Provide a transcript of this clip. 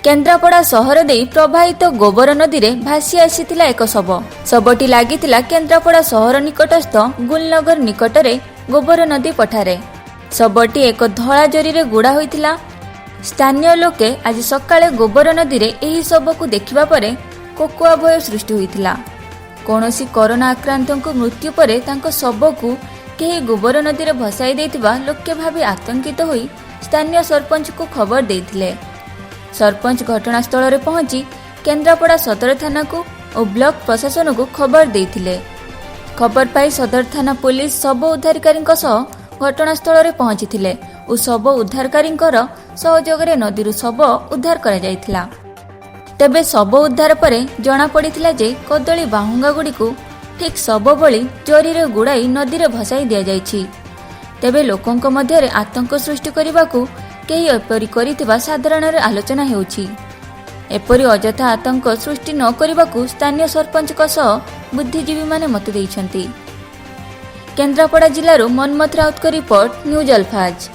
केन्द्रापड़ा सहर दे प्रवाहित गोबर नदी में भासी आसीथिला एक शवटी लागिथिला केन्द्रापड़ा सहर निकटस्थ गुलनगर निकटरे गोबर नदी पठारे। शवटी एक धला जरी रे गुड़ा होइथिला। स्थानीय लोके आज सकाळे गोबर नदी रे एही शवकु देखिबा परे कोकुआ भय सृष्टि होइथिला। कोनोसी कोरोना आक्रांतक मृत्यु परे तांको शवकु केही गोबर नदी रे भसाई देथिबा लोके भाबी आतंकित होई स्थानीय सरपंच को खबर देथिले। सरपंच घटनास्थल रे पहुंची केन्द्रापड़ा सदर थाना को और ब्लॉक प्रशासन को खबर देथिले। खबर पाई सदर थाना पुलिस शव उद्धारकारी घटनास्थल रे पहुंची और शव उद्धारकारी सहयोग रे नदी शव उद्धार करा जायथिला। तेबे शव उद्धार परे जना पड़िथिला जे कदली बाहुंगा गुडी को ठीक शव भली जरी रे गुड़ाई नदी रे भसाई दिया जायछि। तेबे लोकंक मध्य आतंक सृष्टि करबाकू केही एपरि करिथिबा साधारण आलोचना हेउछि। एपरि अजथा आतंक सृष्टि न करबाकू स्थानीय सरपंचक सह बुद्धिजीवी माने मत देइछन्ति। केन्द्रापड़ा जिल्लारो मनमथ राउतक रिपोर्ट न्यूज अल्फाज।